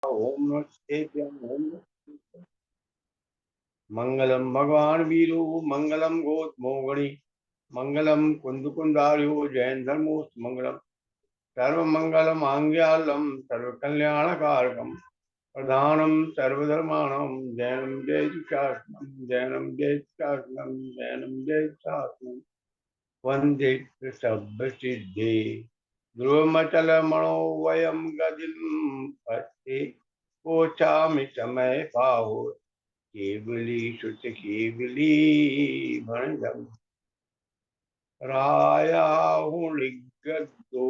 ओम नमः शिवाय। ओम नमः शिवाय। मंगलम भगवान वीरो मंगलम गोत्मोगणी मंगलम कुंदकुंदार्यो जैन धर्मोस्त मंगलम सर्व मंगल मांगल्यम सर्व कल्याण कारकम प्रधानम सर्वधर्माणम जैनम जय शासनम जैनम जय शासनम जैनम जय शासनम वंदे सब सिद्धे ध्रुवमचल मणो वयम गदिम पत्ते पोचामि समय पाहो केवली श्रुत केवली भणजम राया हुलिगद्दो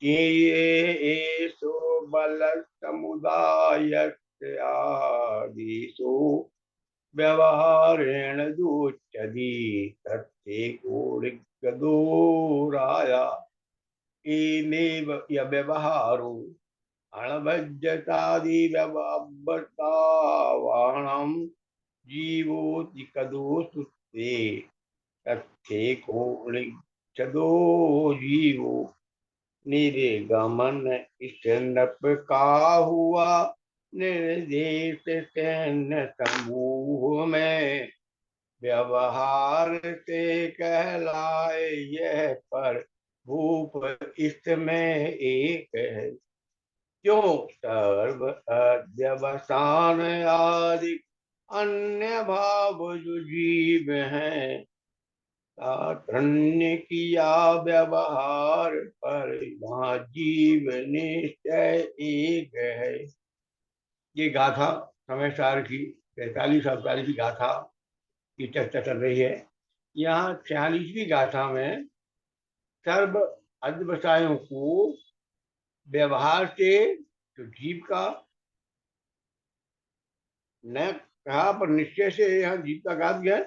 ये सो बल समुदाय आदिशो व्यवहारेण दूचदी तत्ते कोडिगदो राया एनेव व्यवहारो अणभज्यतादि व्यवबतावाणम जीवोति कदो सुते तत्थे कोणिचदो जीवो निरेगमन स्टैंडअप का हुआ निर्देश सैन्य समूह में व्यवहार से कहलाए यह पर भूप इसमें एक है क्यों सर्व अध्यवसान आदि अन्य भाव जो जीव हैं धन्य किया व्यवहार पर वहाँ जीव निश्चय एक है। ये गाथा समय सार की 43 अवतारी की गाथा की चर्चा चल रही है। यहाँ 46वीं गाथा में सर्व अध्यवसायों को व्यवहार से जो जीव का न कहा पर निश्चय से यहाँ जीव का कहा गया।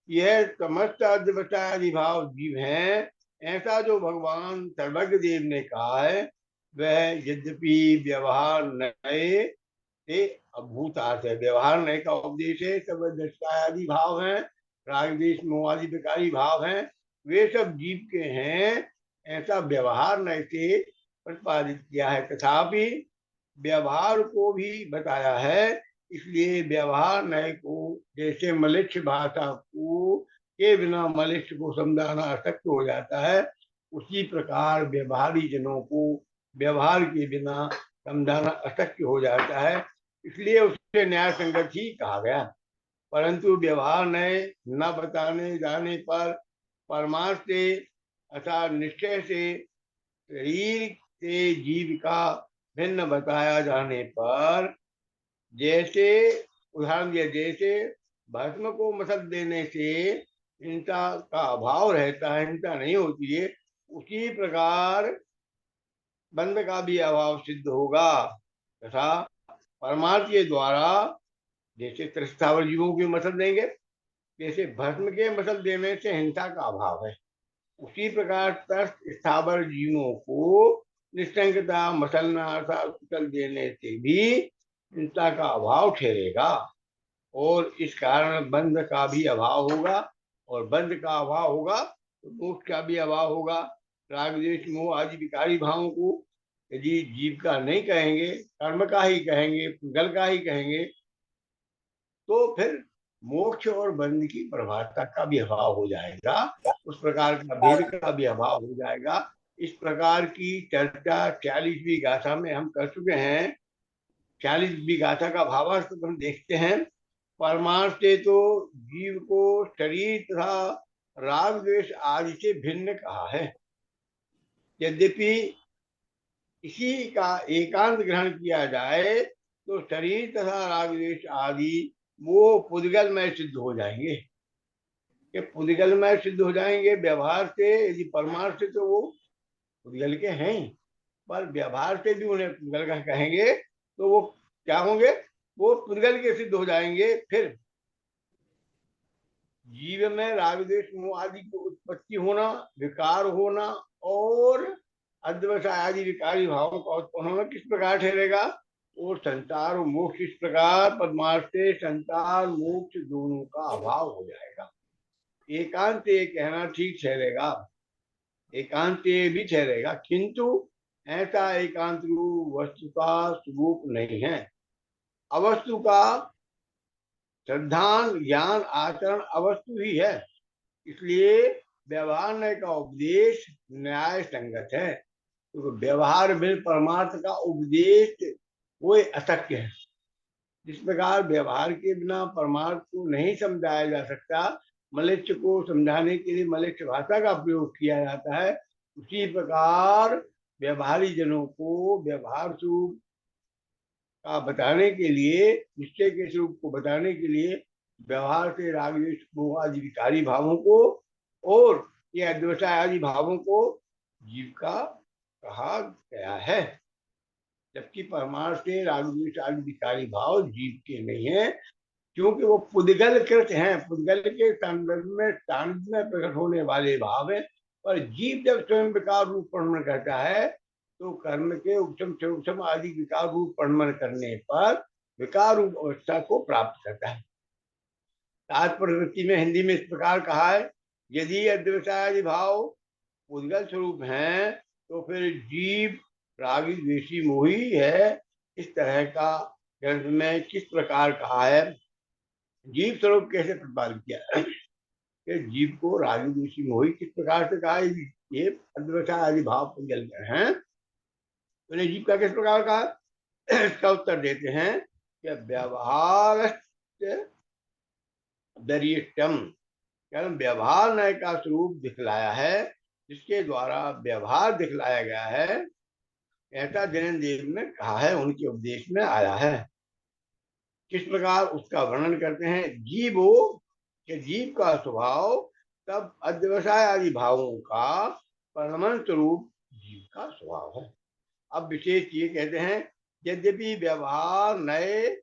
यह समस्त अध्यवसायी भाव जीव हैं ऐसा जो भगवान सर्वज्ञ देव ने कहा है वह यद्यपि व्यवहार नए से अभूतार्थ है। व्यवहार नए का उपदेश है। सब अध्यवसायी भाव हैं राग द्वेष मोह आदि विकारी भाव हैं वे सब जीव के हैं ऐसा व्यवहार नए से प्रतिपादित किया है। तथापि व्यवहार को भी बताया है इसलिए व्यवहार नए को जैसे मलेच्छ भाषा को के बिना मलेच्छ को समझाना अशक्य हो जाता है उसी प्रकार व्यवहारी जनों को व्यवहार के बिना समझाना अशक्य हो जाता है इसलिए उसे न्याय संगत ही कहा गया। परंतु व्यवहार नए न बताने जाने पर परमार्थ से अर्थात निश्चय से शरीर से जीव का भिन्न बताया जाने पर जैसे उदाहरण दिया जैसे भस्म को मसल देने से हिंसा का अभाव रहता है हिंसा नहीं होती है उसी प्रकार बंध का भी अभाव सिद्ध होगा तथा परमार्थ के द्वारा जैसे त्रिस्थावर जीवों की मसल देंगे जैसे भस्म के मसल देने से हिंसा का अभाव है उसी प्रकार स्थावर जीवों को निष्ठंकता मसलना अर्थात कुचल देने से भी हिंसा का अभाव ठहरेगा और इस कारण बंध का भी अभाव होगा और बंध का अभाव होगा तो मोक्ष का भी अभाव होगा। राग द्वेष मोह आदि विकारी भावों को यदि जीव का नहीं कहेंगे कर्म का ही कहेंगे पुगल का ही कहेंगे तो फिर मोक्ष और बंध की प्रभावता का भी अभाव हो जाएगा उस प्रकार का भेद का भी अभाव हो जाएगा। इस प्रकार की चर्चा 46वीं गाथा में हम कर चुके हैं। 46वीं गाथा का भावार्थ तो हम देखते हैं। परमार्थ से तो जीव को शरीर तथा राग द्वेष आदि से भिन्न कहा है यद्यपि इसी का एकांत ग्रहण किया जाए तो शरीर तथा राग द्वेष आदि वो पुद्गलमय सिद्ध हो जाएंगे कि पुद्गलमय सिद्ध हो जाएंगे व्यवहार से। यदि परमार्थ से तो वो पुद्गल के हैं पर व्यवहार से भी उन्हें पुद्गल का कहेंगे तो वो क्या होंगे वो पुद्गल के सिद्ध हो जाएंगे। फिर जीव में राग द्वेष मोह आदि की उत्पत्ति होना विकार होना और अध्यवसाय आदि विकारी भावों का उत्पन्न होना किस प्रकार ठहरेगा और संसार और मोक्ष इस प्रकार परमार्थ से संसार मोक्ष दोनों का अभाव हो जाएगा। एकांत ये कहना ठीक ठहरेगा एकांत भी ठहरेगा किंतु ऐसा एकांत रूप वस्तु का स्वरूप नहीं है। अवस्तु का श्रद्धान ज्ञान आचरण अवस्तु ही है, इसलिए व्यवहार न्याय का उपदेश न्याय संगत है। तो व्यवहार में परमार्थ का उपदेश कोई अशक्य है। जिस प्रकार व्यवहार के बिना परमार्थ को नहीं समझाया जा सकता, मलेच्छ को समझाने के लिए मलेच्छ भाषा का प्रयोग किया जाता है, उसी प्रकार व्यवहारी जनों को व्यवहार स्वरूप का बताने के लिए, निश्चय के स्वरूप को बताने के लिए व्यवहार से राग द्वेष मोह आदि विकारी भावों को और ये अद्वैताय आदि भावों को जीव का कहा गया है, जबकि परमार्थ से राग द्वेष आदि विकारी भाव जीव के नहीं है, क्योंकि वो पुद्गल कृत हैं, पुद्गल के संदर्भ में सान्निध्य में प्रकट होने वाले भाव है। पर जीव जब स्वयं विकार रूप वर्णन करता है तो कर्म के उपशम क्षोभम आदि विकार रूप वर्णन करने पर विकार रूप अवस्था को प्राप्त करता है। तात्पर्य में हिंदी में इस प्रकार कहा है, यदि अद्वैतादि भाव पुद्गल स्वरूप हैं तो फिर जीव रागी द्वेषी मोही है। इस तरह का ग्रंथ में किस प्रकार कहा है, जीव स्वरूप कैसे प्रतिपादित किया कि जीव को रागी द्वेषी मोही किस प्रकार से कहा, ये अद्वैतादि भाव पुद्गल हैं, तो जीव का किस प्रकार कहा, इसका उत्तर देते हैं कि व्यवहार दरियम, व्यवहार न्याय का स्वरूप दिखलाया है, जिसके द्वारा व्यवहार दिखलाया गया है, ऐसा जैन देव ने कहा है, उनके उपदेश में आया है। किस प्रकार उसका वर्णन करते हैं, जीवो के जीव का स्वभाव तब अध्यवसाय आदि भावों का परमन स्वरूप जीव का स्वभाव है। अब विशेष ये कहते हैं, यद्यपि व्यवहार नए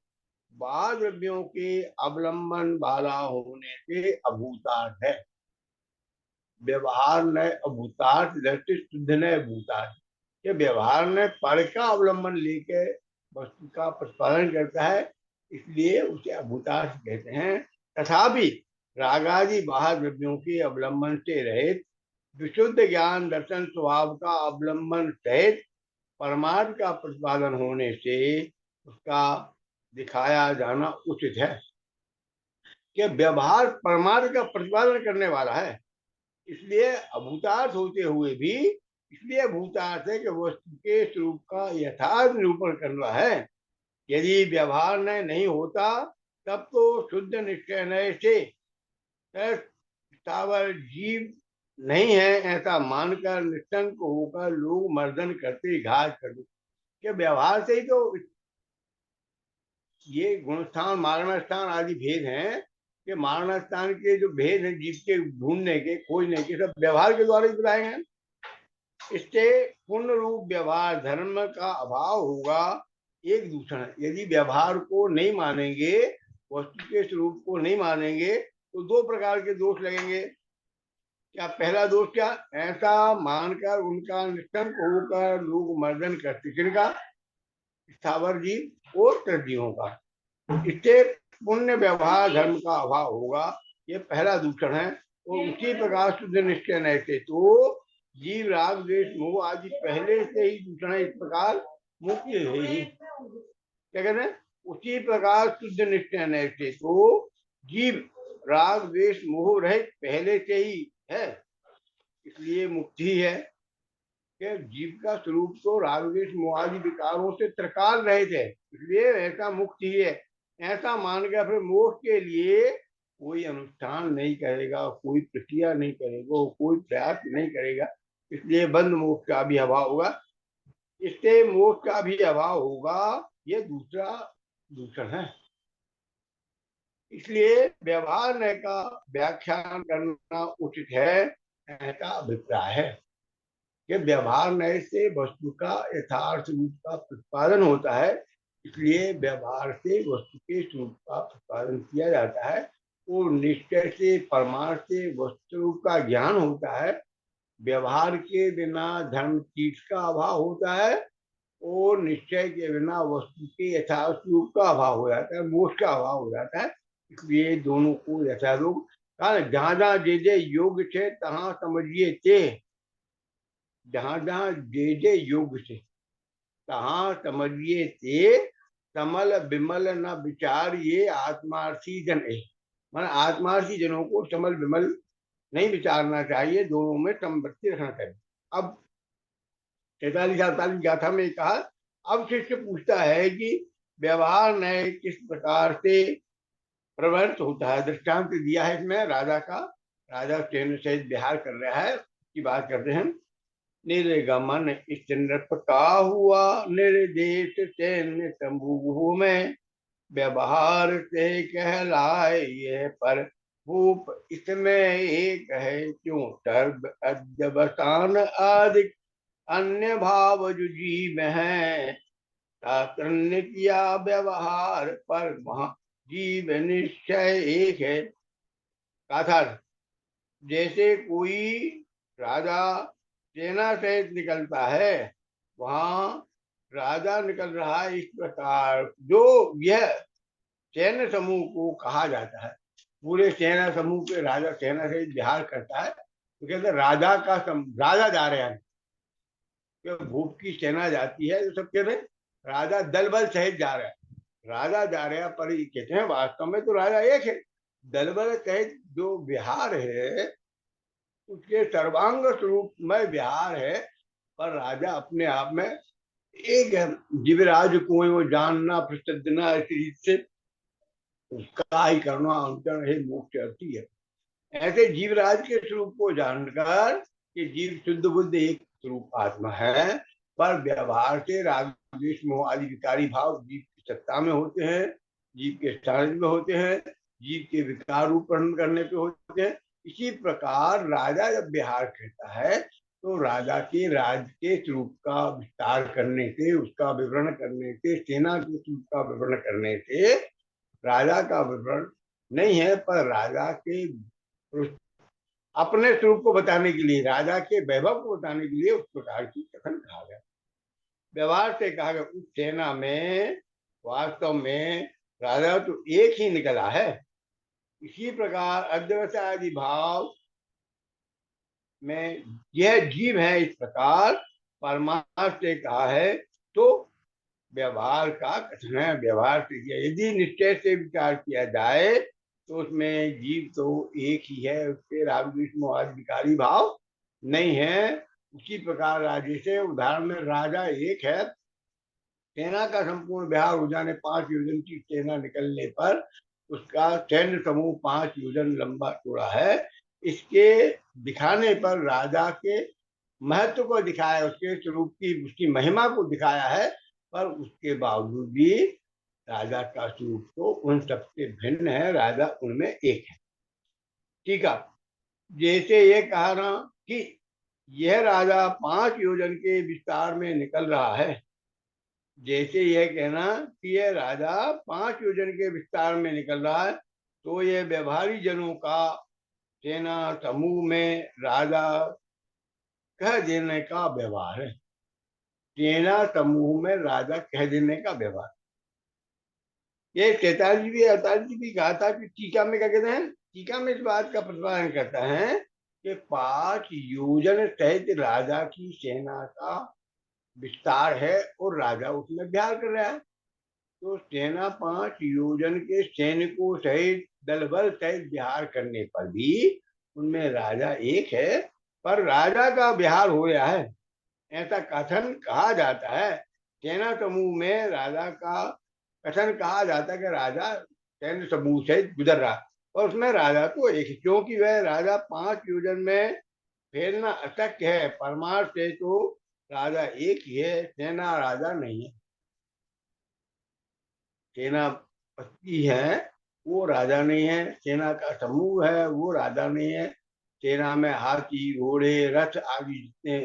द्रव्यों के अवलंबन वाला होने से अभूतार्थ है, व्यवहार नए अभूतार्थ दृष्टि शुद्ध नए भूतार्थ, ये व्यवहार में पर का अवलंबन लेके वस्तु का प्रतिपादन करता है, इसलिए उसे अभूतार्थ कहते हैं। तथापि रागादि बाहर द्रव्यों के अवलंबन से रहित विशुद्ध ज्ञान दर्शन स्वभाव का अवलंबन सहित परमार्थ का प्रतिपादन होने से उसका दिखाया जाना उचित है कि व्यवहार परमार्थ का प्रतिपादन करने वाला है, इसलिए अभूतार्थ होते हुए भी, इसलिए अभूतार्थ है कि वस्तु के स्वरूप का यथार्थ निरूपण करना है। यदि व्यवहार नय नहीं होता तब तो शुद्ध निश्चय नय से स्थावर जीव नहीं है ऐसा मानकर निष्ठंक होकर लोग मर्दन करते घात कर दो, कि व्यवहार से ही तो ये गुणस्थान मारण स्थान आदि भेद हैं, कि मारण स्थान के जो भेद हैं जीव के ढूंढने के खोजने के, सब व्यवहार के द्वारा ही बताए हैं। इससे पूर्ण रूप व्यवहार धर्म का अभाव होगा, एक दूषण है। यदि व्यवहार को नहीं मानेंगे, वस्तु के स्वरूप को नहीं मानेंगे, तो दो प्रकार के दोष लगेंगे। क्या पहला दोष क्या, ऐसा मानकर उनका निष्ठंक होकर लोग मर्दन करते, किनका, स्थावर जीव और तृजीवों का, इससे पुण्य व्यवहार धर्म का अभाव होगा, ये पहला दूषण है। और उसी प्रकार शुद्ध निश्चय नहीं थे तो जीव राग द्वेष मोह आदि पहले से ही दूषण है, इस प्रकार मुक्ति है ही, क्या कहते हैं, उसी प्रकार शुद्ध निश्चय नहीं थे तो जीव राग द्वेष मोह रहित पहले से ही है, इसलिए मुक्ति है कि जीव का स्वरूप तो राग द्वेष मोह आदि विकारों से त्रिकाल रहित है, इसलिए ऐसा मुक्ति ही है। ऐसा मान कर फिर मोक्ष के लिए कोई अनुष्ठान नहीं करेगा, कोई प्रक्रिया नहीं करेगा, कोई प्रयास नहीं करेगा, इसलिए बंद मोक्ष का भी अभाव होगा, इससे मोक्ष का भी अभाव होगा, ये दूसरा दूषण है। इसलिए व्यवहार नय का व्याख्यान करना उचित है, ऐसा अभिप्राय है कि व्यवहार नय से वस्तु का यथार्थ रूप का प्रतिपादन होता है, इसलिए व्यवहार से वस्तु के स्वरूप का प्रतिपादन किया जाता है, और निश्चय से परमार्थ से वस्तु रूप का ज्ञान होता है। व्यवहार के बिना धर्म चीज का अभाव होता है, और निश्चय के बिना वस्तु के यथार्थ रूप का अभाव हो जाता है, मोक्ष का अभाव हो जाता है। इसलिए दोनों को यथारूप कहा, जहां जहां जे जे योग छे तहां समझिए ते, जहाँ जहाँ जे योग से तहाँ समझिए ते कमल विमल न विचार ये आत्मार्थी जन है। मान आत्मार्थी जनों को कमल विमल नहीं विचारना चाहिए, दोनों में समवृत्ति रखना चाहिए। अब 43-48 गाथा में कहा, अब शिष्य पूछता है कि व्यवहार न्याय किस प्रकार से प्रवृत्त होता है। दृष्टांत दिया है इसमें राजा का। राजा चैन सहित विहार कर रहा है की बात करते हैं। निर्गमन इस नृप का हुआ, निर्देश चैन तंबू में, व्यवहार से कहलाए ये पर भूप इसमें एक है क्यों सर्व अध्यवसान आदि अन्य भाव जो जीव है, तातन्य किया व्यवहार पर वहाँ जीव निश्चय एक है। कहा जैसे कोई राजा सेना सहित निकलता है, वहां राजा निकल रहा है, इस प्रकार जो यह सैन्य समूह को कहा जाता है। पूरे सेना समूह के राजा सेना सहित विहार करता है तो कहते हैं राजा का राजा जा रहे हैं। भूप की सेना जाती है तो सब कहते हैं राजा दल बल सहित जा रहा है, राजा जा रहे हैं, पर कहते हैं वास्तव में तो राजा एक है। दल बल सहित जो विहार है उसके सर्वांग स्वरूप में विहार है, पर राजा अपने आप में एक है। जीवराज को वो जानना प्रसिद्धना इसी से उसका ही करना अंतर है, मोक्ष अर्थी है। ऐसे जीवराज के स्वरूप को जानकर कि जीव शुद्ध बुद्ध एक स्वरूप आत्मा है, पर व्यवहार से राग द्वेष मोह आदि विकारी भाव जीव की सत्ता में होते हैं, जीव के सानिध्य में होते हैं, जीव के विकार रूप करने पे होते हैं। इसी प्रकार राजा जब विहार करता है तो राजा के राज के स्वरूप का विस्तार करने से, उसका विवरण करने से, सेना के स्वरूप का विवरण करने से राजा का विवरण नहीं है, पर राजा के अपने स्वरूप को बताने के लिए, राजा के वैभव को बताने के लिए उस प्रकार की कथन कहा गया। व्यवहार से कहा गया उस सेना में वास्तव में राजा तो एक ही निकला है। इसी प्रकार अध्यवसायी भाव में यह जीव है, इस प्रकार परमात्मा से कहा है तो व्यवहार का कथन है। व्यवहार से किया, यदि निश्चय से विचार किया जाए तो उसमें जीव तो एक ही है, उसके राग द्वेष मोह आदि विकारी भाव नहीं है। उसी प्रकार राज्य से उदाहरण में राजा एक है, सेना का संपूर्ण विहार हो जाने 5 योजन की सेना निकलने पर उसका सैन्य समूह 5 योजन लंबा चौड़ा है। इसके दिखाने पर राजा के महत्व को दिखाया, उसके स्वरूप की उसकी महिमा को दिखाया है, पर उसके बावजूद भी राजा का स्वरूप तो उन सबसे भिन्न है, राजा उनमें एक है। ठीक है, जैसे ये कहा ना कि यह राजा 5 योजन के विस्तार में निकल रहा है, जैसे यह कहना कि यह राजा 5 योजन के विस्तार में निकल रहा है, तो यह व्यवहारी जनों का सेना समूह में राजा कह देने का व्यवहार है। सेना समूह में राजा कह देने का व्यवहार। ये 43 48 भी कहा था कि टीका में क्या कहते हैं, टीका में इस बात का प्रतिपादन करता है कि 5 योजन सहित राजा की सेना का विस्तार है और राजा उसमें विहार कर रहा है। तो सेना 5 योजन के सैनिकों सहित दल बल सहित विहार करने पर भी उनमें राजा एक है, पर राजा का विहार हो रहा है, ऐसा कथन कहा जाता है। सेना समूह में राजा का कथन कहा जाता है कि राजा सैन्य समूह से गुजर रहा, और उसमें राजा तो एक, क्योंकि वह राजा 5 योजन में फैलना अशक्य है। परमार्थ से तो राजा एक ही है, सेना राजा नहीं है। सेनापति है वो राजा नहीं है, सेना का समूह है वो राजा नहीं है। सेना में हाथी घोड़े रथ आदि जितने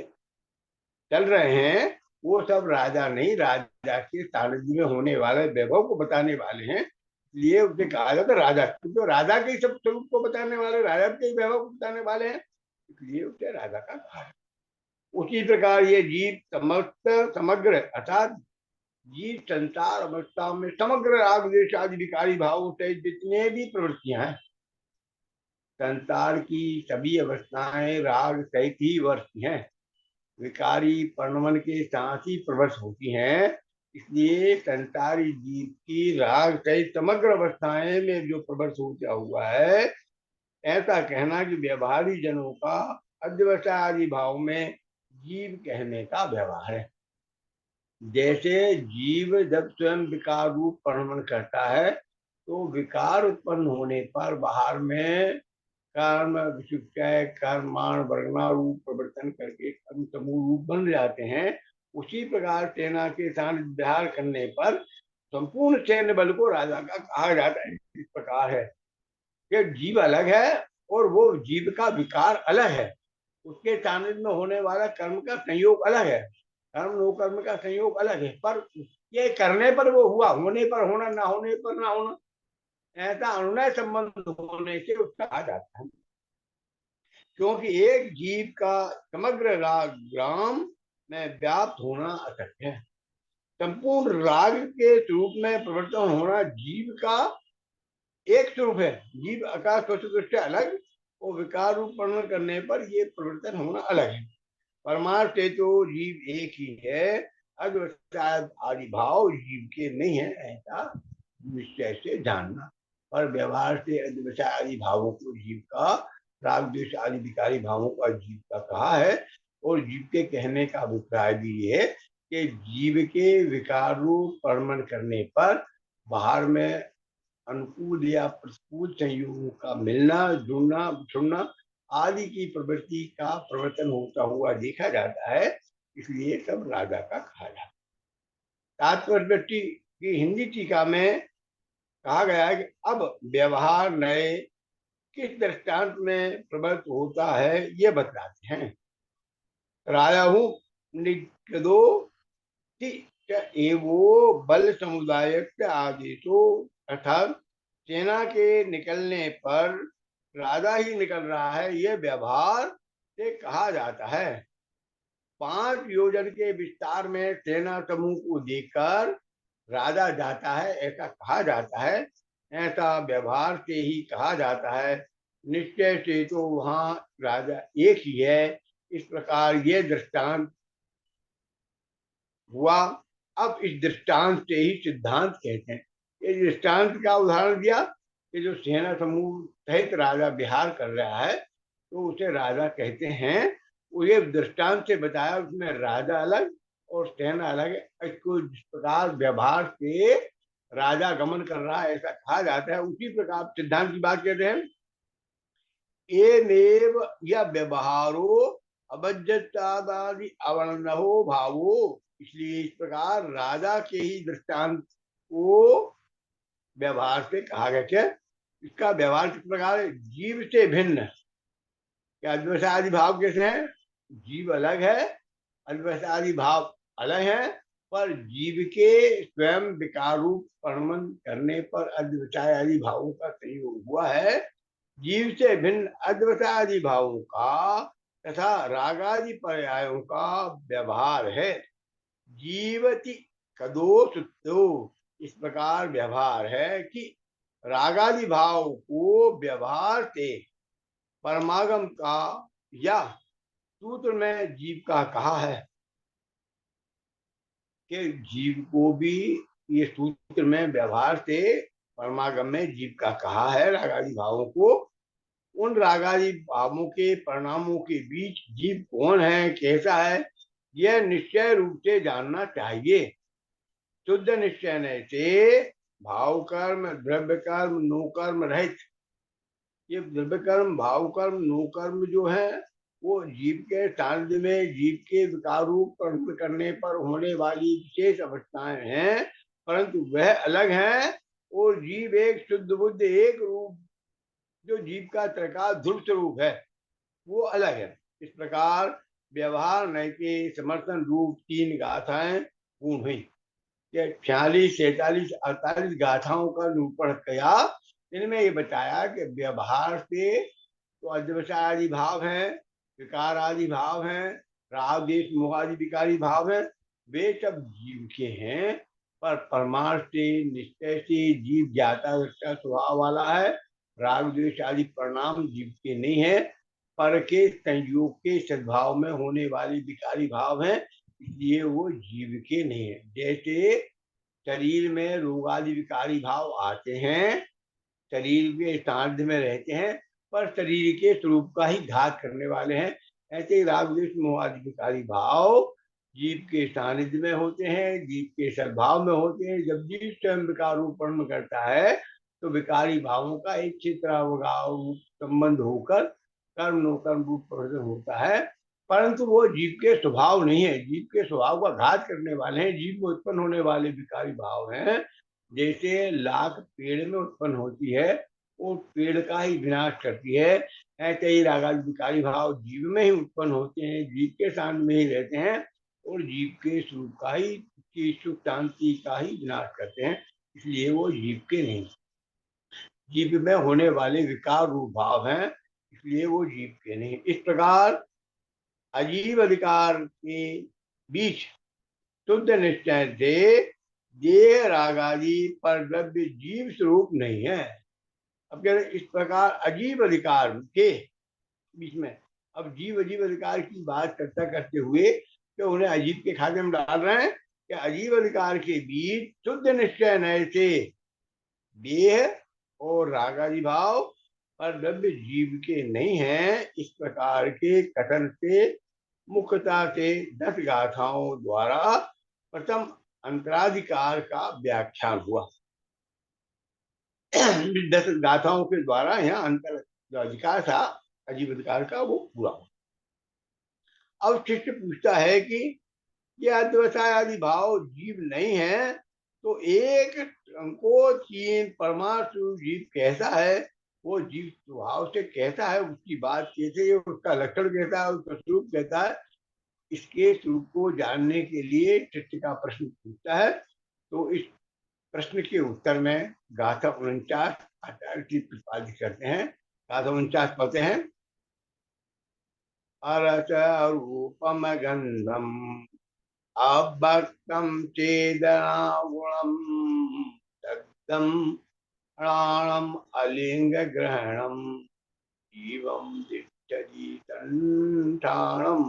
चल रहे हैं वो सब राजा नहीं, राजा के सानिध्य में होने वाले वैभव को बताने वाले हैं, इसलिए उसे कहा जाता राजा, क्योंकि राजा के सब स्वरूप को बताने वाले, राजा के वैभव को बताने वाले हैं, इसलिए उसे राजा का कहा है। उसी प्रकार ये जीव समस्त समग्र अर्थात जीव संसार अवस्था में समग्र राग द्वेष आदि विकारी भावों से जितने भी प्रवृत्तियां हैं, संसार की सभी अवस्थाएं राग सहित ही वर्ती हैं। विकारी परिणमन के साथ ही प्रवृत्त होती हैं। इसलिए संसारी जीव की राग सहित समग्र अवस्थाएं में जो प्रवृत्त होता हुआ है, ऐसा कहना कि व्यवहारी जनों का अध्यवसाय आदि भाव में जीव कहने का व्यवहार है। जैसे जीव जब स्वयं विकार रूप परिणमन करता है, तो विकार उत्पन्न होने पर बाहर में कर्म विशुक्य कर्माण वर्णा रूप प्रवर्तन करके कर्म समूह रूप बन जाते हैं। उसी प्रकार सेना के साथ विहार करने पर संपूर्ण सैन्य बल को राजा का कहा जाता है। इस प्रकार है कि जीव अलग है और वो जीव का विकार अलग है। उसके सानिध्य में होने वाला कर्म का संयोग अलग है, कर्म नो कर्म का संयोग अलग है, पर ये करने पर वो हुआ, होने पर होना, ना होने पर ना होना, ऐसा अनुनय संबंध होने से उसका कहा जाता है। क्योंकि एक जीव का समग्र राग ग्राम में व्याप्त होना असत्य है। संपूर्ण राग के स्वरूप में प्रवर्तन होना जीव का एक स्वरूप है। जीव आकाश स्वतंत्र से अलग और विकार रूप वर्णन करने पर ये प्रवर्तन होना अलग है। परमार्थ से तो जीव एक ही है, अद्वैत आदि भाव जीव के नहीं है, ऐसा निश्चय से जानना। पर व्यवहार से अद्वैत आदि भावों को जीव का, राग द्वेष आदि विकारी भावों का जीव का कहा है। और जीव के कहने का अभिप्राय भी ये है कि जीव के विकार रूप परिणमन करने पर बाहर में अनुकूल या प्रतिकूल संयोगों का मिलना, जुड़ना, छुड़ना आदि की प्रवृत्ति का प्रवर्तन होता हुआ देखा जाता है। इसलिए सब राजा का कहा जाता है। तात्पर्य की हिंदी टीका में कहा गया है कि अब व्यवहार नए किस दृष्टांत में प्रवृत्त होता है ये बतलाते हैं। राजा हूं निगदो एवो बल समुदाय आदेशो, अर्थात सेना के निकलने पर राजा ही निकल रहा है, यह व्यवहार से कहा जाता है। 5 योजन के विस्तार में सेना समूह को देखकर राजा जाता है, ऐसा कहा जाता है। ऐसा व्यवहार से ही कहा जाता है, निश्चय से तो वहां राजा एक ही है। इस प्रकार ये दृष्टांत हुआ। अब इस दृष्टांत से ही सिद्धांत कहते हैं। ये दृष्टांत का उदाहरण दिया कि जो सेना समूह सहित राजा विहार कर रहा है, तो उसे राजा कहते हैं। वो ये दृष्टांत से बताया, उसमें राजा अलग और सेना अलग है। इसको जिस प्रकार व्यवहार से राजा गमन कर रहा है ऐसा कहा जाता है, उसी प्रकार सिद्धांत की बात कहते हैं। एनेव या व्यवहारो अवज्जतादि अवर्णहो भावो। इसलिए इस प्रकार राजा के ही दृष्टांत को व्यवहार से कहा गया। क्या इसका व्यवहार किस प्रकार है? जीव से भिन्न। क्या अद्वैत आदि भाव कैसे हैं? जीव अलग है, अद्वैत आदि भाव अलग है, पर जीव के स्वयं विकार रूप परिणमन करने पर अद्वैत आदि भावों का संयोग हुआ है। जीव से भिन्न अद्वैत आदि भावों का तथा रागादि पर्यायों का व्यवहार है। जीवति कदो सुतो, इस प्रकार व्यवहार है कि रागादि भाव को व्यवहार से परमागम का या सूत्र में जीव का कहा है कि जीव को भी ये सूत्र में व्यवहार से परमागम में जीव का कहा है। रागादि भावों को, उन रागादि भावों के परिणामों के बीच जीव कौन है, कैसा है, यह निश्चय रूप से जानना चाहिए। शुद्ध निश्चय से भाव कर्म, द्रव्य कर्म, नो कर्म रहित, ये द्रव्य कर्म, भाव कर्म, नो कर्म जो है वो जीव के सानिध्य में जीव के विकार रूप कर्म करने पर होने वाली विशेष अवस्थाएं हैं, परंतु वह अलग है। और जीव एक शुद्ध बुद्ध एक रूप जो जीव का त्रकार ध्रुव स्वरूप है, वो अलग है। इस प्रकार व्यवहार नय के समर्थन रूप 3 गाथाएं पूर्ण हुई। 46, 46, 48 गाथाओं का निरूपण किया। इनमें ये बताया कि व्यवहार से तो अद्वैत आदि भाव है, विकार आदि भाव है, राग देश मोह आदि विकारी भाव है, वे सब जीव के हैं। पर परमार्थ से निश्चय से जीव ज्ञाता स्वभाव वाला है। राग द्वेष आदि परिणाम जीव के नहीं है। पर के संयोग के सद्भाव में होने वाले विकारी भाव हैं, इसलिए वो जीव के नहीं है। जैसे शरीर में रोग आदि विकारी भाव आते हैं, शरीर के सानिध्य में रहते हैं, पर शरीर के स्वरूप का ही घात करने वाले हैं। ऐसे ही राग द्वेष मोह आदि विकारी भाव जीव के सानिध्य में होते हैं, जीव के सद्भाव में होते हैं। जब जीव स्वयं विकार रूपण करता है तो विकारी भावों का एक चित्रावगाव संबंध होकर कर्म नो कर्म रूप प्रवर्तन होता है, परंतु वो जीव के स्वभाव नहीं है, जीव के स्वभाव का घात करने वाले हैं। जीव में उत्पन्न होने वाले विकारी भाव हैं। जैसे लाख पेड़ में उत्पन्न होती है, वो पेड़ का ही विनाश करती है, ऐसे ही रागादि विकारी भाव जीव में ही उत्पन्न होते हैं, जीव के साथ में ही रहते हैं और जीव के स्वरूप का ही, की सुख शांति का ही विनाश करते हैं, इसलिए वो जीव के नहीं। जीव में होने वाले विकार रूप भाव हैं, इसलिए वो जीव के नहीं। इस प्रकार अजीव अधिकार के बीच शुद्ध निश्चय से देह रागादि पर द्रव्य जीव स्वरूप नहीं है। अब कह रहे इस प्रकार अजीब अधिकार के बीच में, अब जीव अजीब अधिकार की बात करता करते हुए तो उन्हें अजीब के खाते में डाल रहे हैं कि अजीब अधिकार के बीच शुद्ध निश्चय नए से देह और रागादि भाव पर द्रव्य जीव के नहीं है। इस प्रकार के कथन से मुख्यता से 10 गाथाओं द्वारा प्रथम अंतराधिकार का व्याख्यान हुआ। 10 गाथाओं के द्वारा यहाँ अंतर जो अधिकार था अजीब अधिकार का वो पूरा हुआ। अब शिष्य पूछता है कि यह अद्वैताय आदि भाव जीव नहीं है, तो एक अंकोचीन परमाणु जीव कैसा है, वो जीव स्वभाव से कैसा है, उसकी बात कैसे है, उसका लक्षण कैसा है, उसका स्वरूप कैसा है, इसके स्वरूप को जानने के लिए शिष्य का प्रश्न पूछता है। तो इस प्रश्न के उत्तर में गाथा 49 आचार्य की प्रतिपादित करते हैं। गाथा 49 पढ़ते हैं। अरच रूपम गंधम अभक्तम चेदना गुणम तद्धम प्राणम अलिंग ग्रहणम जीवम दिष्टि संठाणम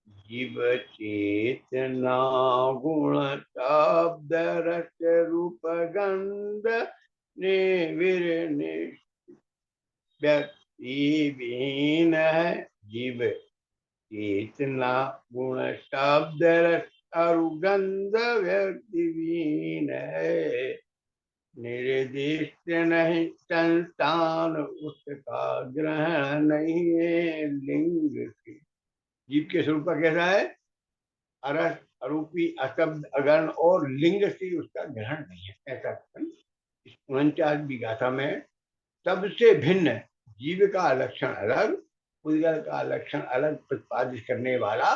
जीव चेतना गुण शब्द रस रूप गंध निविर व्यक्ति विहीन है। जीव चेतना गुण शब्द रस अरुगंध व्यक्ति विहीन है। निर्दिष्ट नहीं संस्थान उसका ग्रहण नहीं है। लिंग की जीव के स्वरूप का कैसा है, अरस अरूपी अशब्द अगर्ण और लिंग से उसका ग्रहण नहीं है, ऐसा इस 49वीं गाथा में सबसे भिन्न जीव का लक्षण अलग, पुद्गल का लक्षण अलग प्रतिपादित करने वाला।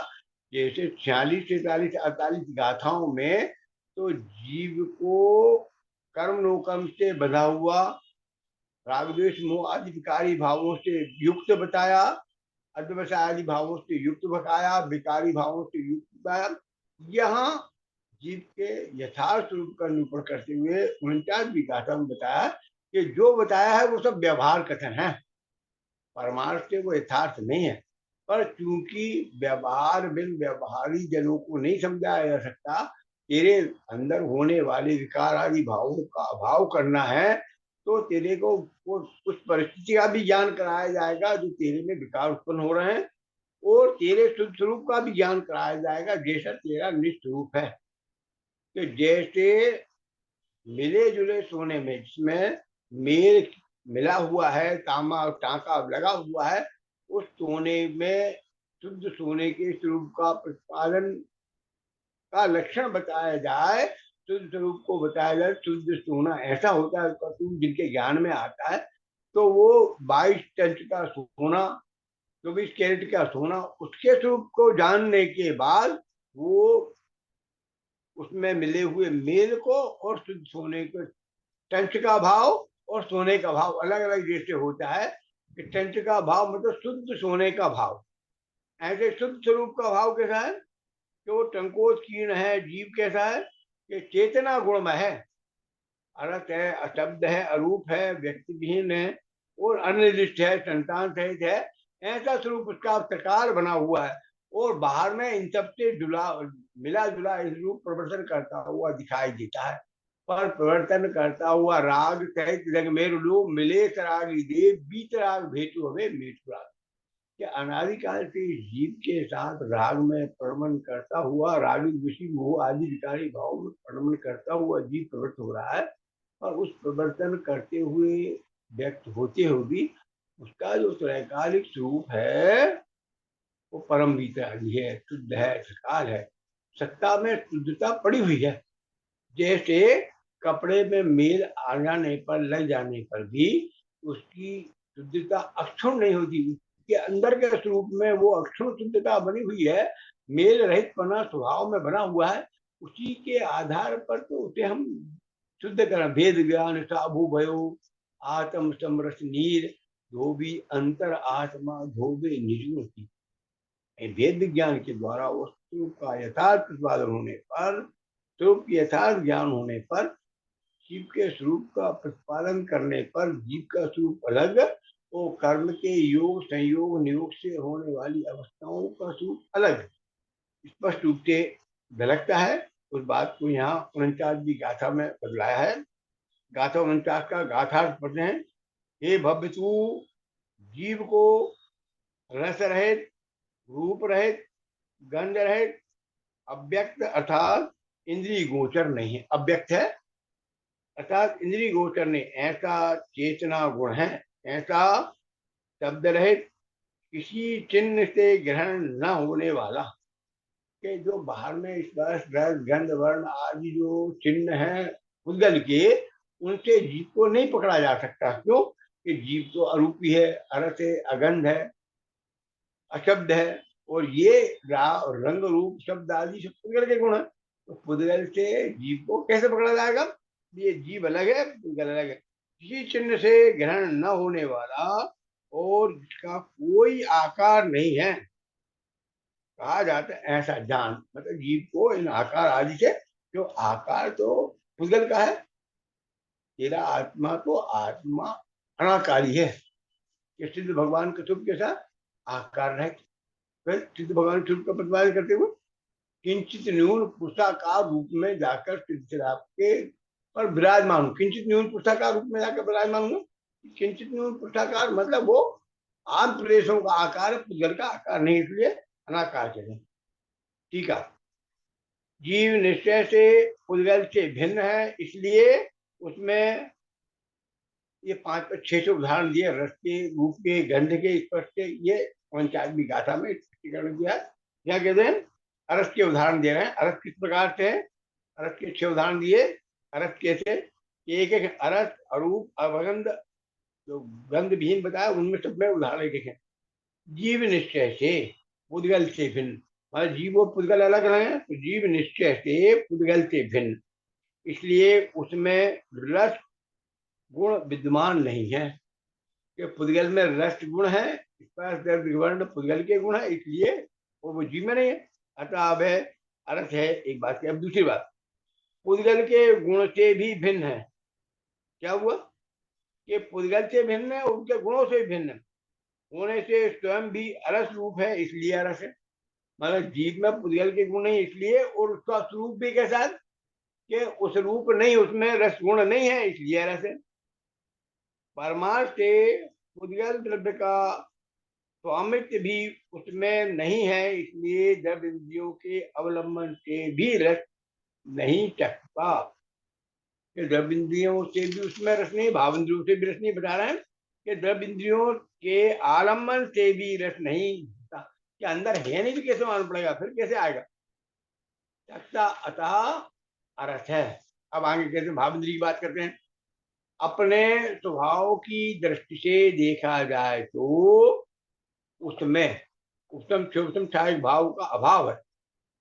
जैसे 46 43 48 गाथाओं में तो जीव को कर्म नो कर्म से बंधा हुआ, राग द्वेष मोह आदि विकारी भावों से युक्त बताया, अद्वैत आदि भावों से युक्त बताया, विकारी भावों से युक्त बताया। यहाँ जीव के यथार्थ रूप का निरूपण करते हुए 49वीं गाथा में बताया कि जो बताया है वो सब व्यवहार कथन है, परमार्थ से वो यथार्थ नहीं है। पर चूंकि व्यवहार बिन व्यवहारी जनों को नहीं समझाया जा सकता, तेरे अंदर होने वाले विकार आदि भावों का अभाव करना है, तो तेरे को वो उस परिस्थिति का भी ज्ञान कराया जाएगा जो तेरे में विकार उत्पन्न हो रहे हैं, और तेरे शुद्ध स्वरूप का भी ज्ञान कराया जाएगा जैसा तेरा निष्ठ रूप है। तो जैसे मिले जुले सोने में जिसमें मेल मिला हुआ है, तांबा और टांका लगा हुआ है, उस सोने में शुद्ध सोने के स्वरूप का प्रतिपादन का लक्षण बताया जाए, शुद्ध स्वरूप को बताया जाए, शुद्ध सोना ऐसा होता है उसका स्वरूप जिनके ज्ञान में आता है, तो वो 22 कैरेट का सोना, 24 कैरेट का सोना, उसके स्वरूप को जानने के बाद वो उसमें मिले हुए मेल को और शुद्ध सोने को, टंच का भाव और सोने का भाव अलग अलग जैसे होता है कि टंच का भाव मतलब शुद्ध सोने का भाव, ऐसे शुद्ध स्वरूप का भाव कैसा है कि वो टंकोत कीर्ण है। जीव कैसा है कि चेतना गुणमय है, अरत है, अशब्द है, अरूप है, व्यक्ति विहीन है, और अनिर्दिष्ट है, संतान सहित है, ऐसा स्वरूप उसका प्रकार बना हुआ है। और बाहर में इन सबसे मिला जुला इस रूप प्रवर्तन करता हुआ दिखाई देता है। पर प्रवर्तन करता हुआ राग सहित जग मेरु लोग मिले सरागी देव बीत राग भेटू हमें मेटू राग। कि अनादिकाल से जीव के साथ राग में प्रमण करता हुआ, रागी विषि मोह आदि विकारी भाव में प्रमण करता हुआ जीव प्रवृत्त हो रहा है। और उस प्रवर्तन करते हुए व्यक्त होते हुए भी उसका जो त्रैकालिक स्वरूप है वो परम वितरागी है, शुद्ध है, सकाल है। सत्ता में शुद्धता पड़ी हुई है। जैसे कपड़े में मेल आ जाने पर, लग जाने पर भी उसकी शुद्धता अक्षुण नहीं होती, उसके अंदर के स्वरूप में वो अक्षुण शुद्धता बनी हुई है, मेल रहित पना स्वभाव में बना हुआ है। उसी के आधार पर तो उसे हम शुद्ध करें। भेद ज्ञान साभु भयो आत्म समरस नीर, धोबी अंतर आत्मा धोबे निजुति। भेद विज्ञान के द्वारा उस स्वरूप का यथार्थ प्रतिपादन होने पर, स्वरूप की यथार्थ ज्ञान होने पर, जीव के स्वरूप का प्रतिपादन करने पर जीव का स्वरूप अलग और कर्म के योग संयोग नियोग से होने वाली अवस्थाओं का स्वरूप अलग स्पष्ट रूप से झलकता है। उस बात को यहाँ 49वीं गाथा में बदलाया है। गाथा 49 का गाथार्थ पढ़ते हैं। हे भव्य तू जीव को रस रहित, रूप रहित, गंध रहित, अव्यक्त अर्थात इंद्रिय गोचर नहीं है। अव्यक्त है अर्थात इंद्रिय गोचर नहीं, ऐसा चेतना गुण है, ऐसा शब्द रहित, किसी चिन्ह से ग्रहण न होने वाला। कि जो बाहर में स्पर्श रस गंध वर्ण आदि जो चिन्ह है उद्गल के, उनसे जीव को नहीं पकड़ा जा सकता। क्यों? कि जीव तो अरूपी है, अरस है, अगंध है, अशब्द है। और ये रंग रूप शब्द आदि सब पुद्गल के गुण है। तो पुद्गल से जीव को कैसे पकड़ा जाएगा? ये जीव अलग है, पुद्गल अलग है। किसी चिन्ह से ग्रहण न होने वाला और जिसका कोई आकार नहीं है, कहा जाता है ऐसा जान। मतलब जीव को इन आकार आदि से, जो आकार तो पुद्गल का है, तेरा आत्मा तो आत्मा अनाकारी है। ये सिद्ध भगवान के स्वरूप के साथ आकार रहे। सिद्ध भगवान स्वरूप का प्रतिपादन करते हुए किंचित न्यून पुरुषाकार रूप में जाकर सिद्ध के पर विराजमान हूँ। किंचित न्यून पुरुषाकार रूप में जाकर विराजमान हूँ। किंचित न्यून पुरुषाकार मतलब वो आम प्रदेशों का आकार है, पुद्गल का आकार नहीं, इसलिए अनाकार चले। ठीक है। जीव निश्चय से पुद्गल से भिन्न है, इसलिए उसमें ये 5-6 उदाहरण दिए, रस के, रूप के, गंध के, स्पर्श के। ये 49वीं गाथा में स्पष्टीकरण दिया। क्या कहते हैं? अरस के उदाहरण दे रहे हैं। अरस किस प्रकार से है? अरस के 6 उदाहरण दिए। अरस कैसे? एक एक अरस, अरूप, अवगंध, जो गंध विहीन बताया उनमें सब में उदाहरण एक एक है। जीव निश्चय से पुद्गल से भिन्न, मतलब जीव और पुद्गल अलग है, तो जीव निश्चय से पुद्गल से भिन्न, इसलिए उसमें रस गुण विद्यमान नहीं है। कि पुद्गल में रस गुण है, स्पर्श दर्द वर्ण पुद्गल के गुण है, इसलिए वो जीव में नहीं है। अतः अब है अर्थ है एक बात की। अब दूसरी बात, पुद्गल के गुण से भी भिन्न है। क्या हुआ? कि पुद्गल से भिन्न है, उनके गुणों से भिन्न है। होने से स्वयं भी अरस रूप है, इसलिए अरस है। मतलब जीव में पुद्गल के गुण नहीं इसलिए, और उसका स्वरूप भी कैसा है कि उस रूप नहीं, उसमें रस गुण नहीं है, इसलिए रस है। परमार्थ से पुद्गल द्रव्य का स्वामित्व भी उसमें नहीं है, इसलिए द्रव्य इंद्रियों के अवलंबन से भी रस नहीं चखता। द्रव्य इंद्रियों से भी उसमें रस नहीं, भाव इंद्रियों से भी रस नहीं। बता रहे हैं कि द्रव्य इंद्रियों के आलम्बन से भी रस नहीं कि अंदर है नहीं, भी कैसे मालूम पड़ेगा? फिर कैसे आएगा? अतः अरस है। अब आगे कैसे भाव इंद्रिय की बात करते हैं। अपने स्वभाव की दृष्टि से देखा जाए तो उसमें उत्तम क्षोभतम छायक भाव का अभाव है।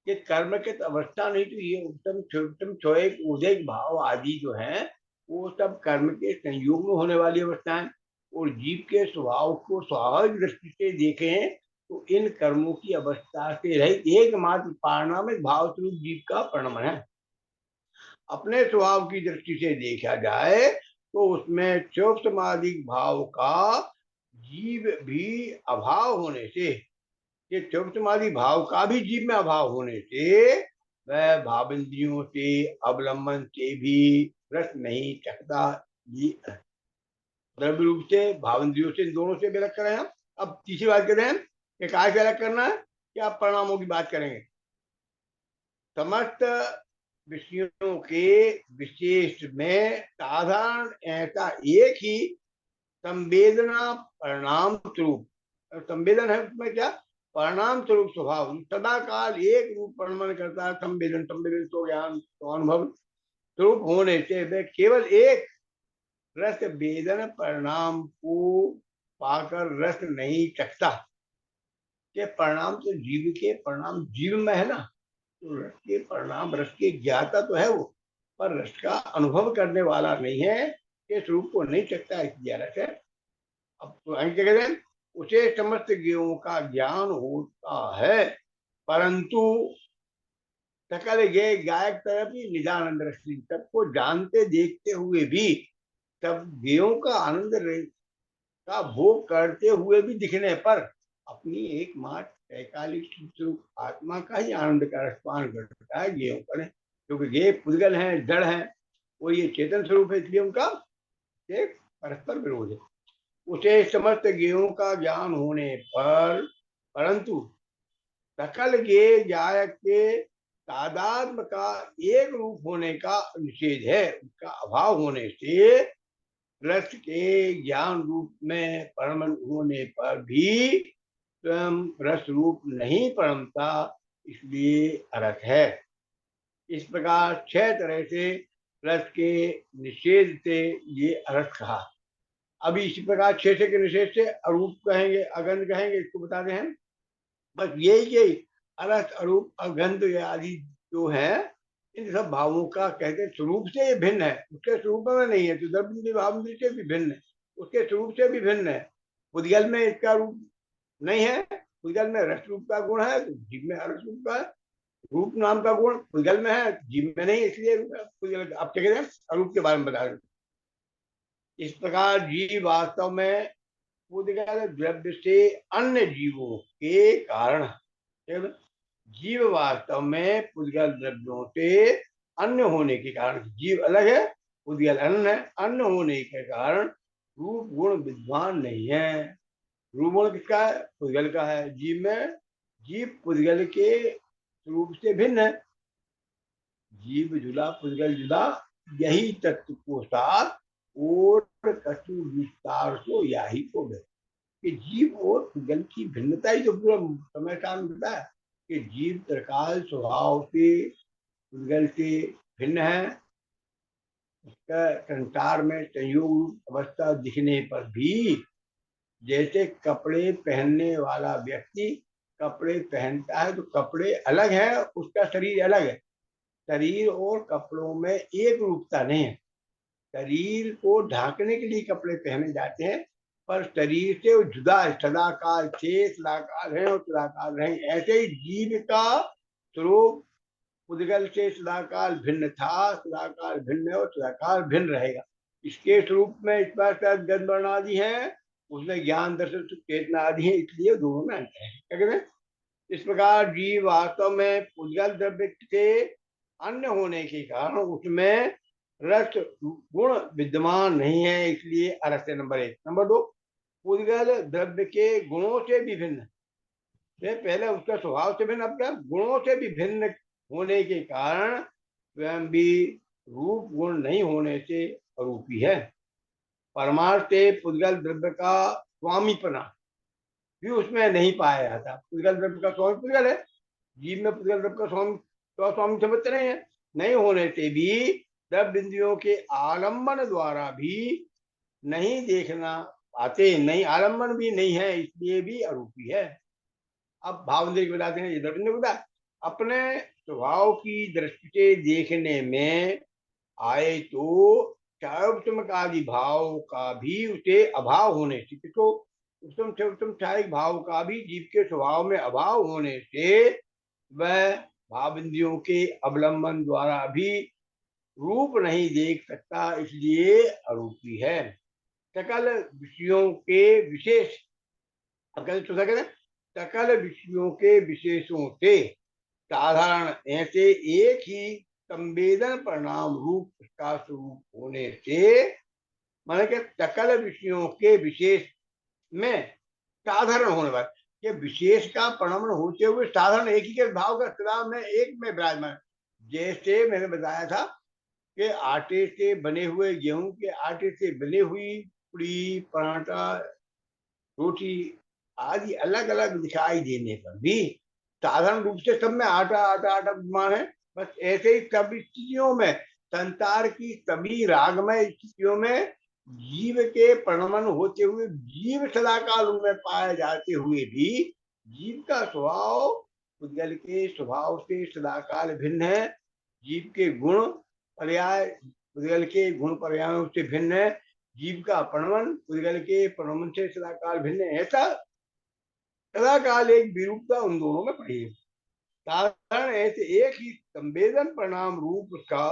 कि कर्म के अवस्था नहीं, तो ये उत्तम क्षोभतम छायक उदयक भाव आदि जो है वो सब कर्म के संयोग में होने वाली अवस्थाएं। और जीव के स्वभाव को स्वाभाविक दृष्टि से देखें तो इन कर्मों की अवस्था से रहित एकमात्र पारणामिक भाव स्वरूप जीव का परिणमन है। अपने स्वभाव की दृष्टि से देखा जाए तो उसमें चौपसमाधिक भाव का जीव भी अभाव होने से, ये चौपसमाधिक भाव का भी जीव में अभाव होने से वह भावेंद्रियों से अवलंबन से भी रस नहीं चखता। ये द्रव्य रूप से, भावेंद्रियों से, इन दोनों से भी अलग करें हम। अब तीसरी बात करें हम कि काय से अलग करना है, कि आप परिणामों की बात करेंगे। समस्त विषयों के विशेष में साधारण ऐसा एक ही संवेदना परिणाम स्वरूप, संवेदन है उसमें क्या, परिणाम स्वरूप स्वभाव सदा काल एक रूप परिणमन करता है। संवेदन, संवेदन तो ज्ञान तो अनुभव स्वरूप होने से वे केवल एक रस वेदन परिणाम को पाकर रस नहीं चखता। के परिणाम तो जीव के परिणाम जीव में है ना, तो रस के परिणाम, रस के ज्ञाता तो है वो, पर रस का अनुभव करने वाला नहीं है, के स्वरूप को नहीं चखता, इसलिए रस है। अब तो क्या कहते हैं, उसे समस्त ज्ञों का ज्ञान होता है, परंतु सकल ज्ञ गायक तरफ ही निजानंद रश्मि, सबको जानते देखते हुए भी, सब ज्ञों का आनंद का भोग करते हुए भी दिखने पर अपनी एकमात्र एकालिक स्वरूप आत्मा का ही आनंद का रसपान करता है ज्ञों पर, क्योंकि ज्ञ पुद्गल हैं, जड़ हैं, वो ये चेतन स्वरूप है, इसलिए उनका एक परस्पर विरोध है। उसे समस्त ज्ञों का ज्ञान होने पर, परंतु सकल ज्ञ गायक के तादात्म्य का एक रूप होने का निषेध है, उसका अभाव होने से रस के ज्ञान रूप में परमन होने पर भी स्वयं रस रूप नहीं परमता, इसलिए अरस है। इस प्रकार 6 तरह से रस के निषेध से ये अरस कहा। अभी इसी प्रकार 6 के निषेध से अरूप कहेंगे, अगंध कहेंगे, इसको बताते हैं। बस यही अरस, अरूप, अगंध आदि जो है, इन सब भावों का कहते हैं स्वरूप से ये भिन्न है, उसके स्वरूप में नहीं है, तो द्रव्य भाव से भी भिन्न है, उसके स्वरूप से भी भिन्न है। उद्गल में इसका रूप नहीं है, उद्गल में रस रूप का गुण है, तो जीव में अरस रूप का रूप नाम का गुण उद्गल में है, जीव में नहीं, इसलिए उद्गल। आप क्या कहते हैं, अरूप के बारे में बता रहे। इस प्रकार जीव वास्तव में उद्गल द्रव्य से अन्य जीवों के कारण, जीव वास्तव में उद्गल द्रव्यों से अन्य होने के कारण, जीव अलग है, उद्गल अन्य है, अन्य होने के कारण रूप गुण विद्वान नहीं है। रूप गुण किसका है, उद्गल का है। जीव में, जीव उद्गल के रूप से भिन्न है, जीव जुदा पुद्गल जुदा, यही तत्व को साथ और कछु विस्तार को यही को है कि जीव और पुद्गल की भिन्नता ही तो पूरा समय काल में है कि जीव त्रिकाल स्वभाव से पुद्गल से भिन्न है। उसका संसार में संयोग अवस्था दिखने पर भी, जैसे कपड़े पहनने वाला व्यक्ति कपड़े पहनता है तो कपड़े अलग है, उसका शरीर अलग है, शरीर और कपड़ों में एक रूपता नहीं है। शरीर को ढांकने के लिए कपड़े पहने जाते हैं, पर शरीर से वो जुदा है, सदाकाल थे सदाकाल है और सदाकाल रहे। ऐसे ही जीव का स्वरूप उद्गल से सदाकाल भिन्न था, सदाकाल भिन्न है और सदाकाल भिन्न रहेगा। इसके स्वरूप में इस बार गंध वर्ण आदि है, उसमें ज्ञान दर्शन चेतना आदि है, इसलिए दोनों में अंतर है। क्या कहते हैं, इस प्रकार जीव वास्तव में उद्गल द्रव्य के अन्य होने के कारण उसमें रस गुण विद्यमान नहीं है, इसलिए अरस है। नंबर 1। नंबर 2, उद्गल द्रव्य के गुणों से भी भिन्न है, पहले उसका स्वभाव से भिन्न, अब क्या गुणों से भी भिन्न होने के कारण स्वयं भी रूप गुण नहीं होने से अरूपी है। परमार्थ से पुद्गल द्रव्य का स्वामीपना भी उसमें नहीं पाया जाता। पुद्गल द्रव्य का स्वामी पुद्गल है, जीव में पुद्गल द्रव्य का स्वामी तो स्वामी समझते नहीं है, नहीं होने से भी द्रव्य इंद्रियों के आलंबन द्वारा भी नहीं देखना पाते, नहीं आलंबन भी नहीं है, इसलिए भी अरूपी है। अब भाव इंद्रिय बताते हैं, ये द्रव्य इंद्रिय बता अपने स्वभाव की दृष्टि से देखने में आए तो चायोत्तम आदि भाव का भी उसे अभाव होने से, किसको, उत्तम से उत्तम चायिक भाव का भी जीव के स्वभाव में अभाव होने से वह भाव इंद्रियों के अवलंबन द्वारा भी रूप नहीं देख सकता, इसलिए अरूपी है। सकल विषयों के विशेष, अब कैसे चौथा कहते हैं, सकल विषयों के विशेषों से साधारण ऐसे एक ही संवेदन परिणाम रूप का स्वरूप होने से, माने कि सकल विषयों के विशेष में साधारण होने पर, के विशेष का परिणाम होते हुए साधारण एक ही के भाव का सदा में एक में विराजमान। जैसे मैंने बताया था कि आटे से बने हुए, गेहूं के आटे से बने हुई पूड़ी, पराठा, रोटी आदि अलग अलग दिखाई देने पर भी साधारण रूप से सब में आटा आटा आटा विद्यमान है। बस ऐसे ही सभी स्थितियों में, संसार की सभी रागमय स्थितियों में जीव के प्रणमन होते हुए, जीव सदाकाल उनमें पाए जाते हुए भी जीव का स्वभाव पुद्गल के स्वभाव से सदाकाल भिन्न है। जीव के गुण पर्याय पुद्गल के गुण पर्यायों से भिन्न है। जीव का प्रणमन पुद्गल के प्रणमन से सदाकाल भिन्न है। ऐसा सदाकाल एक विरूपता उन दोनों में पड़ी है। साधारण ऐसे एक ही संवेदन परिणाम रूप का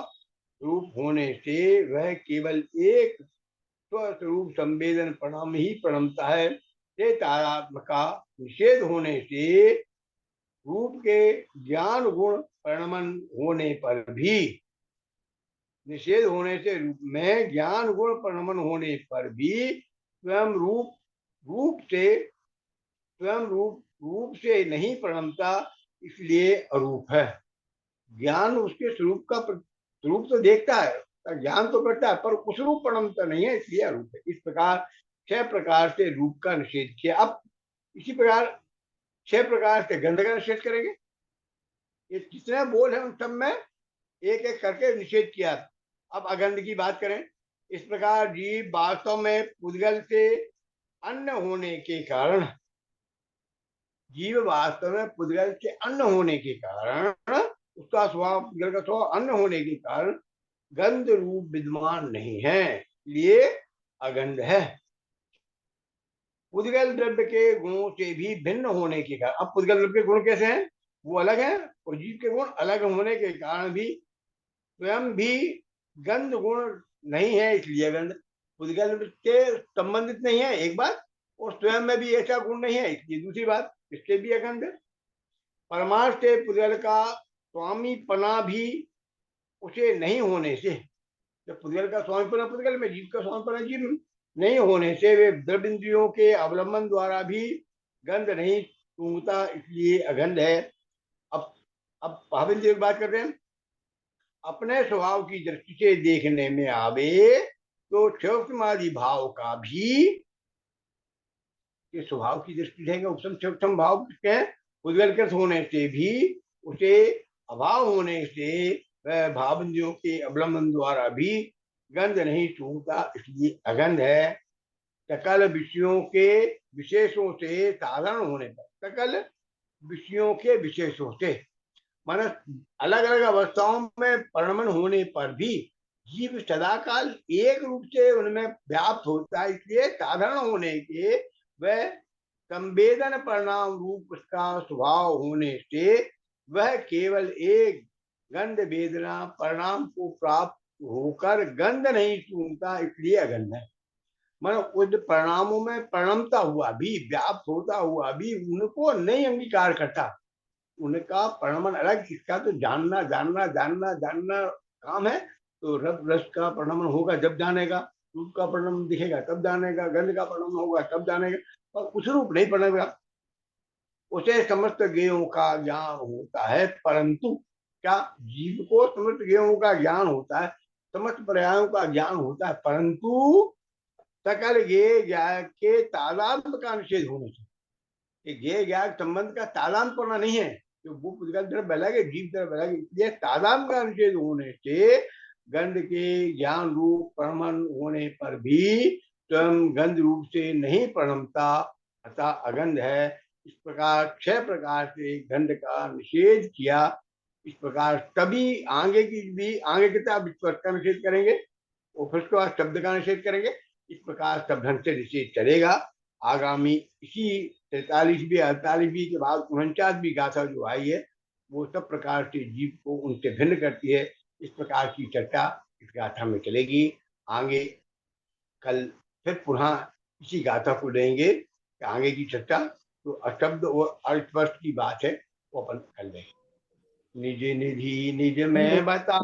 रूप होने से वह केवल एक स्वस्वरूप संवेदन परिणाम ही प्रणमता है। तादात्म्य का निषेध होने से रूप के ज्ञान गुण परिणमन होने पर भी, निषेध होने से रूप में ज्ञान गुण परिणमन होने पर भी स्वयं रूप रूप से स्वयं रूप से नहीं प्रणमता, इसलिए अरूप है। ज्ञान उसके स्वरूप का स्वरूप तो देखता है, ज्ञान तो करता है, पर उस रूप प्रणमता नहीं है, इसलिए अरूप है। इस प्रकार 6 प्रकार से रूप का निषेध किया। अब इसी प्रकार 6 प्रकार से गंध का निषेध करेंगे। ये जितने बोल है उन सब में एक एक करके निषेध किया। अब अगंध की बात करें। इस प्रकार जीव वास्तव में पुद्गल से अन्न होने के कारण, जीव वास्तव में पुद्गल के अन्न होने के कारण, उसका स्वभाव पुद्गल का स्वभाव अन्न होने के कारण गंध रूप विद्यमान नहीं है, लिए अगंध है। पुद्गल द्रव्य के गुणों से भी भिन्न होने के कारण, अब पुद्गल द्रव्य के गुण कैसे हैं, वो अलग है, और जीव के गुण अलग होने के कारण भी स्वयं भी गंध गुण नहीं है, इसलिए गंध। पुद्गल के संबंधित नहीं है एक बात, और स्वयं में भी ऐसा गुण नहीं है, इसलिए दूसरी बात, इससे भी अगंध। परमार्थ से पुद्गल का स्वामी पना भी उसे नहीं होने से, जब पुद्गल का स्वामीपना पुद्गल में, जीव का स्वामीपना जीव में नहीं होने से वे द्रव्य इंद्रियों के अवलंबन द्वारा भी गंध नहीं सूंघता, इसलिए अगंध है। अब भाविंद्रियों की बात करते हैं। अपने स्वभाव की दृष्टि से देखने में आवे तो क्षोक्षमादि भाव का भी, ये स्वभाव की दृष्टि से उपसम क्षोक्षम भाव के उद्गलकृत होने से भी उसे अभाव होने से वह भाविंद्रियों के अवलंबन द्वारा भी गंध नहीं सूंघता, इसलिए अगंध है। सकल विषयों के विशेषों से साधारण होने पर, सकल विषयों के विशेषों से माना अलग अलग अवस्थाओं में परिणमन होने पर भी जीव सदाकाल एक रूप से उनमें व्याप्त होता है, इसलिए साधारण होने के वह संवेदन परिणाम रूप उसका स्वभाव होने से वह केवल एक गंध वेदना परिणाम को प्राप्त होकर गंध नहीं सूंघता, इसलिए अगंध है। मतलब उन परिणामों में परिणमता हुआ भी, व्याप्त होता हुआ भी उनको नहीं अंगीकार करता। उनका परिणमन अलग, इसका तो जानना जानना जानना जानना काम है। तो रब रस का परिणमन होगा जब जानेगा, रूप का परिणमन दिखेगा तब जानेगा, गंध का परिणमन होगा तब जानेगा, और उस रूप नहीं पड़ेगा। उसे समस्त गेयों का ज्ञान होता है, परंतु क्या जीव को समस्त गेयों का ज्ञान होता है, समस्त पर्यायों का ज्ञान होता है, परंतु सकल गे ज्ञान के तादात्म्य का निषेध होने से, गे ज्ञान संबंध का तादात्म्य पढ़ना नहीं है, जो वो पुद्गल तरफ अलग है, जीव तरफ अलग है, इसलिए तादात्म्य का निषेध होने से गंध के ज्ञान रूप परमन होने पर भी स्वयं गंध रूप से नहीं प्रणमता, अतः अगंध है। इस प्रकार 6 प्रकार से गंध का निषेध किया। इस प्रकार तभी आगे की भी, आगे किताब स्पर्श का निषेध करेंगे और फिर उसके बाद शब्द का निषेध करेंगे। इस प्रकार सब ढंग से निषेध चलेगा। आगामी इसी 43वीं 48वीं के बाद 49वीं गाथा जो आई है, वो सब प्रकार से जीव को उनसे भिन्न करती है। इस प्रकार की चर्चा इस गाथा में चलेगी। आगे कल फिर पुनः इसी गाथा को लेंगे कि आगे की चर्चा तो अशब्द और अर्थवस्त की बात है वो अपन कर लेंगे। निज निधि निज में बताई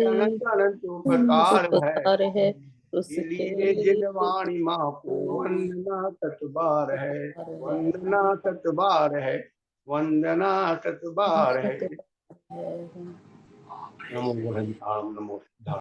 अनंत अनंत उपकार है, उसके लिए जगवाणी माँ को वंदना तत्बार है, वंदना तत्बार है, वंदना तत्बार है। नमो बुद्धाय नमो सिद्धाय।